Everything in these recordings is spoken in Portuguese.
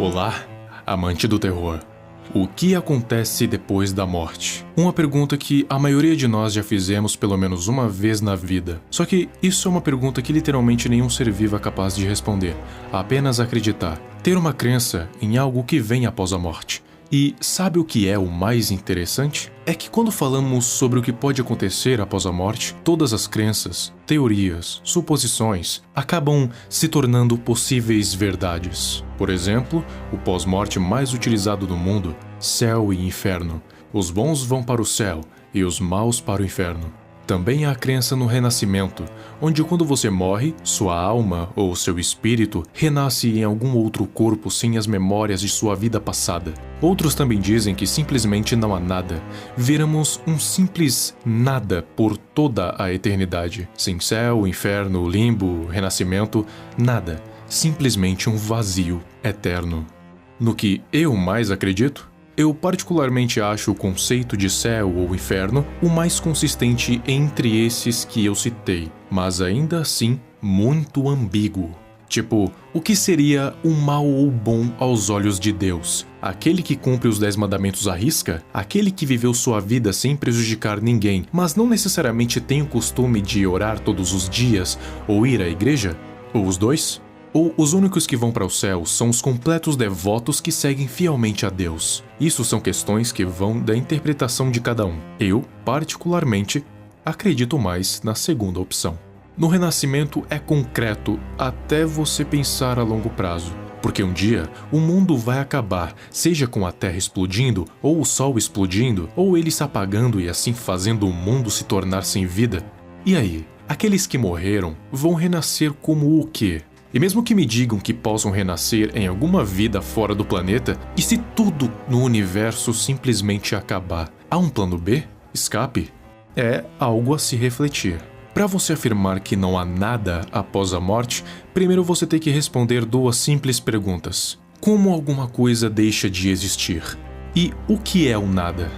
Olá, amante do terror. O que acontece depois da morte? Uma pergunta que a maioria de nós já fizemos pelo menos uma vez na vida. Só que isso é uma pergunta que literalmente nenhum ser vivo é capaz de responder. Apenas acreditar. Ter uma crença em algo que vem após a morte. E sabe o que é o mais interessante? É que quando falamos sobre o que pode acontecer após a morte, todas as crenças, teorias, suposições acabam se tornando possíveis verdades. Por exemplo, o pós-morte mais utilizado no mundo, céu e inferno. Os bons vão para o céu e os maus para o inferno. Também há a crença no renascimento, onde quando você morre, sua alma ou seu espírito renasce em algum outro corpo sem as memórias de sua vida passada. Outros também dizem que simplesmente não há nada. Viramos um simples nada por toda a eternidade. Sem céu, inferno, limbo, renascimento, nada. Simplesmente um vazio eterno. No que eu mais acredito? Eu particularmente acho o conceito de céu ou inferno o mais consistente entre esses que eu citei, mas ainda assim muito ambíguo. Tipo, o que seria o mal ou bom aos olhos de Deus? Aquele que cumpre os 10 mandamentos à risca? Aquele que viveu sua vida sem prejudicar ninguém, mas não necessariamente tem o costume de orar todos os dias ou ir à igreja? Ou os dois? Ou os únicos que vão para o céu são os completos devotos que seguem fielmente a Deus? Isso são questões que vão da interpretação de cada um. Eu, particularmente, acredito mais na segunda opção. No renascimento é concreto até você pensar a longo prazo. Porque um dia o mundo vai acabar, seja com a Terra explodindo, ou o Sol explodindo, ou ele se apagando e assim fazendo o mundo se tornar sem vida. E aí, aqueles que morreram vão renascer como o quê? E mesmo que me digam que possam renascer em alguma vida fora do planeta, e se tudo no universo simplesmente acabar? Há um plano B? Escape? É algo a se refletir. Para você afirmar que não há nada após a morte, primeiro você tem que responder duas simples perguntas. Como alguma coisa deixa de existir? E o que é o nada?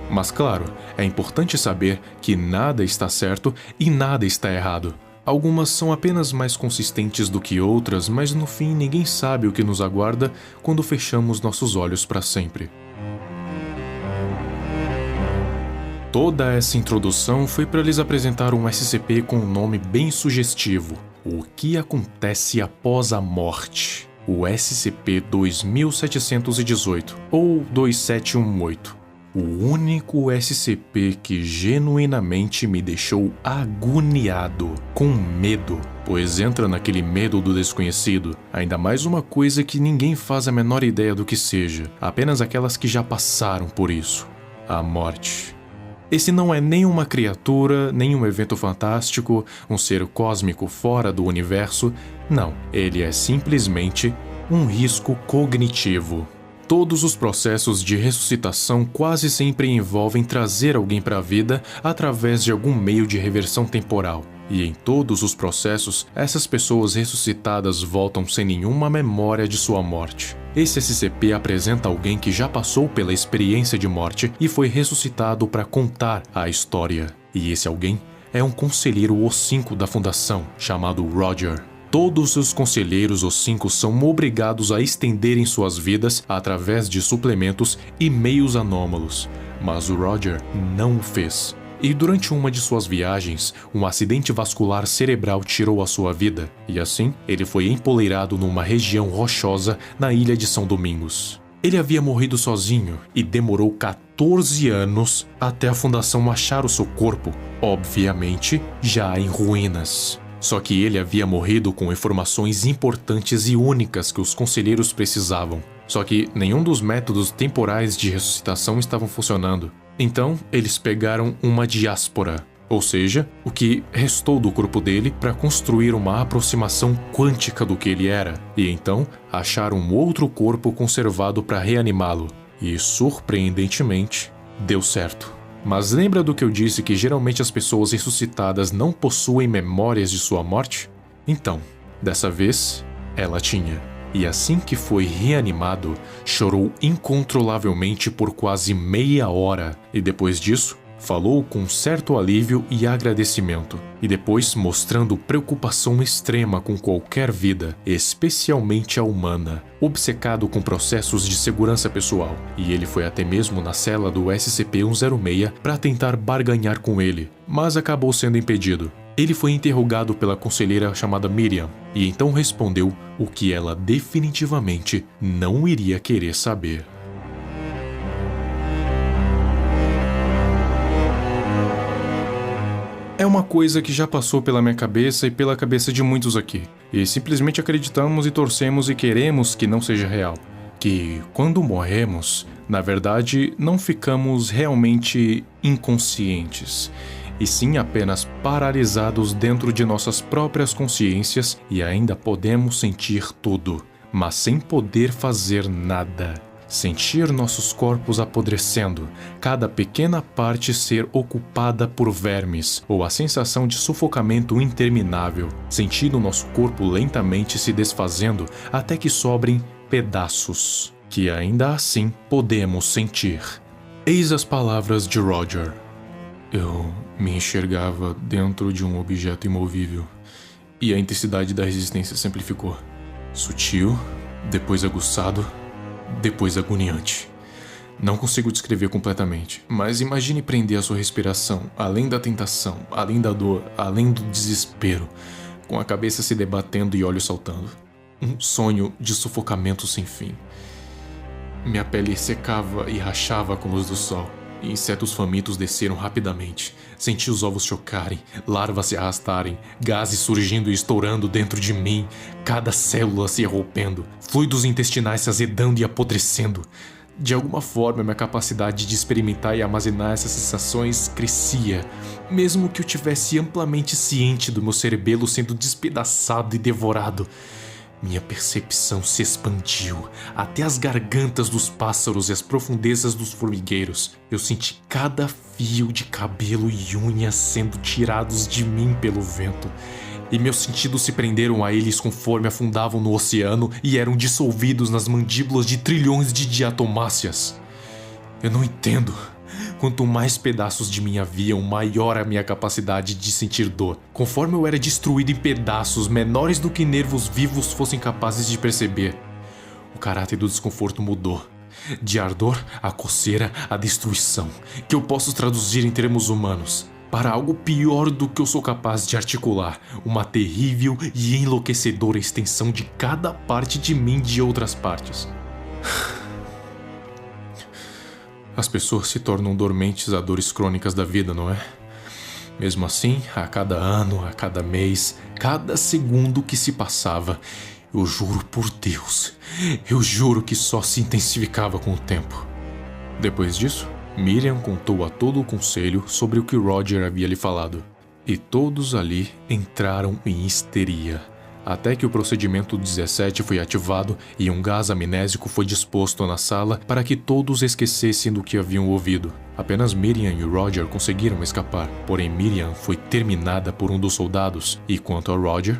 Mas claro, é importante saber que nada está certo e nada está errado. Algumas são apenas mais consistentes do que outras, mas no fim ninguém sabe o que nos aguarda quando fechamos nossos olhos para sempre. Toda essa introdução foi para lhes apresentar um SCP com um nome bem sugestivo: O que acontece após a morte? O SCP-2718 ou 2718. O único SCP que genuinamente me deixou agoniado, com medo, pois entra naquele medo do desconhecido, ainda mais uma coisa que ninguém faz a menor ideia do que seja, apenas aquelas que já passaram por isso: a morte. Esse não é nem uma criatura, nem um evento fantástico, um ser cósmico fora do universo, não, ele é simplesmente um risco cognitivo. Todos os processos de ressuscitação quase sempre envolvem trazer alguém para a vida através de algum meio de reversão temporal. E em todos os processos, essas pessoas ressuscitadas voltam sem nenhuma memória de sua morte. Esse SCP apresenta alguém que já passou pela experiência de morte e foi ressuscitado para contar a história. E esse alguém é um conselheiro O5 da Fundação, chamado Roger. Todos os conselheiros O5 são obrigados a estenderem suas vidas através de suplementos e meios anômalos, mas o Roger não o fez. E durante uma de suas viagens, um acidente vascular cerebral tirou a sua vida, e assim ele foi empoleirado numa região rochosa na ilha de São Domingos. Ele havia morrido sozinho e demorou 14 anos até a Fundação achar o seu corpo, obviamente já em ruínas. Só que ele havia morrido com informações importantes e únicas que os conselheiros precisavam. Só que nenhum dos métodos temporais de ressuscitação estavam funcionando. Então, eles pegaram uma diáspora, ou seja, o que restou do corpo dele para construir uma aproximação quântica do que ele era. E então, acharam um outro corpo conservado para reanimá-lo. E, surpreendentemente, deu certo. Mas lembra do que eu disse que geralmente as pessoas ressuscitadas não possuem memórias de sua morte? Então, dessa vez, ela tinha. E assim que foi reanimado, chorou incontrolavelmente por quase meia hora e depois disso, Falou com certo alívio e agradecimento, e depois mostrando preocupação extrema com qualquer vida, especialmente a humana, obcecado com processos de segurança pessoal, e ele foi até mesmo na cela do SCP-106 para tentar barganhar com ele, mas acabou sendo impedido. Ele foi interrogado pela conselheira chamada Miriam, e então respondeu o que ela definitivamente não iria querer saber. É uma coisa que já passou pela minha cabeça e pela cabeça de muitos aqui. E simplesmente acreditamos e torcemos e queremos que não seja real. Que quando morremos, na verdade, não ficamos realmente inconscientes, e sim apenas paralisados dentro de nossas próprias consciências e ainda podemos sentir tudo, mas sem poder fazer nada. Sentir nossos corpos apodrecendo, cada pequena parte ser ocupada por vermes, ou a sensação de sufocamento interminável, sentindo nosso corpo lentamente se desfazendo até que sobrem pedaços, que ainda assim podemos sentir. Eis as palavras de Roger. Eu me enxergava dentro de um objeto imovível, e a intensidade da resistência se amplificou. Sutil, depois aguçado, depois agoniante. Não consigo descrever completamente, mas imagine prender a sua respiração, além da tentação, além da dor, além do desespero, com a cabeça se debatendo e olhos saltando. Um sonho de sufocamento sem fim. Minha pele secava e rachava com a luz do sol, e insetos famintos desceram rapidamente. Senti os ovos chocarem, larvas se arrastarem, gases surgindo e estourando dentro de mim, cada célula se rompendo, fluidos intestinais se azedando e apodrecendo. De alguma forma, minha capacidade de experimentar e armazenar essas sensações crescia, mesmo que eu tivesse amplamente ciente do meu cerebelo sendo despedaçado e devorado. Minha percepção se expandiu até as gargantas dos pássaros e as profundezas dos formigueiros. Eu senti cada fio de cabelo e unha sendo tirados de mim pelo vento, e meus sentidos se prenderam a eles conforme afundavam no oceano e eram dissolvidos nas mandíbulas de trilhões de diatomáceas. Eu não entendo. Quanto mais pedaços de mim haviam, maior a minha capacidade de sentir dor. Conforme eu era destruído em pedaços menores do que nervos vivos fossem capazes de perceber, o caráter do desconforto mudou. De ardor, a coceira, a destruição, que eu posso traduzir em termos humanos, para algo pior do que eu sou capaz de articular, uma terrível e enlouquecedora extensão de cada parte de mim de outras partes. As pessoas se tornam dormentes a dores crônicas da vida, não é? Mesmo assim, a cada ano, a cada mês, cada segundo que se passava, eu juro por Deus, eu juro que só se intensificava com o tempo. Depois disso, Miriam contou a todo o conselho sobre o que Roger havia lhe falado, e todos ali entraram em histeria. Até que o procedimento 17 foi ativado e um gás amnésico foi disposto na sala para que todos esquecessem do que haviam ouvido. Apenas Miriam e Roger conseguiram escapar, porém Miriam foi terminada por um dos soldados, e quanto a Roger,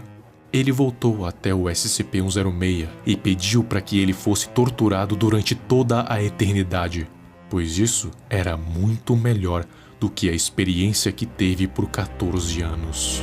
ele voltou até o SCP-106 e pediu para que ele fosse torturado durante toda a eternidade, pois isso era muito melhor do que a experiência que teve por 14 anos.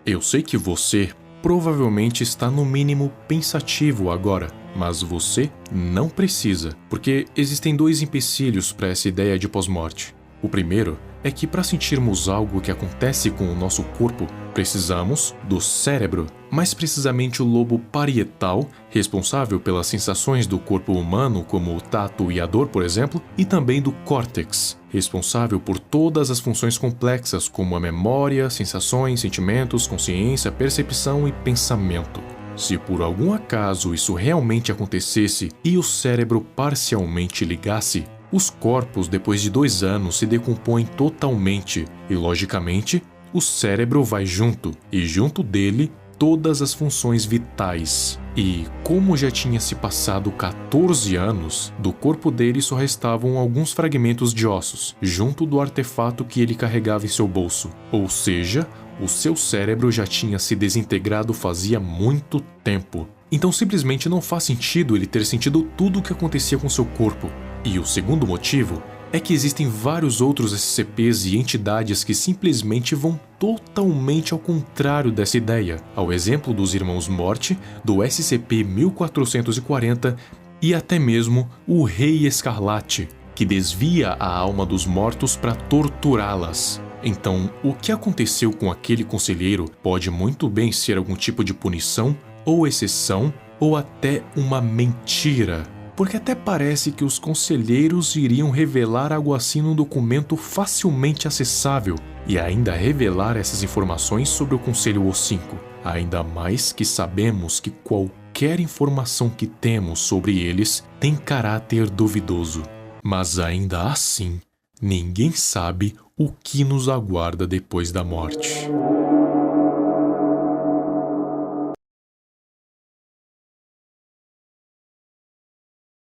Eu sei que você provavelmente está no mínimo pensativo agora, mas você não precisa, porque existem dois empecilhos para essa ideia de pós-morte. O primeiro é que para sentirmos algo que acontece com o nosso corpo, precisamos do cérebro, mais precisamente o lobo parietal, responsável pelas sensações do corpo humano, como o tato e a dor, por exemplo, e também do córtex, responsável por todas as funções complexas, como a memória, sensações, sentimentos, consciência, percepção e pensamento. Se por algum acaso isso realmente acontecesse e o cérebro parcialmente ligasse, os corpos, depois de 2 anos, se decompõem totalmente e, logicamente, o cérebro vai junto, e junto dele, todas as funções vitais. E, como já tinha se passado 14 anos, do corpo dele só restavam alguns fragmentos de ossos, junto do artefato que ele carregava em seu bolso. Ou seja, o seu cérebro já tinha se desintegrado fazia muito tempo. Então simplesmente não faz sentido ele ter sentido tudo o que acontecia com seu corpo. E o segundo motivo é que existem vários outros SCPs e entidades que simplesmente vão totalmente ao contrário dessa ideia, ao exemplo dos Irmãos Morte, do SCP-1440 e até mesmo o Rei Escarlate, que desvia a alma dos mortos para torturá-las. Então, o que aconteceu com aquele conselheiro pode muito bem ser algum tipo de punição, ou exceção, ou até uma mentira. Porque até parece que os conselheiros iriam revelar algo assim num documento facilmente acessável e ainda revelar essas informações sobre o Conselho O5. Ainda mais que sabemos que qualquer informação que temos sobre eles tem caráter duvidoso. Mas ainda assim, ninguém sabe o que nos aguarda depois da morte.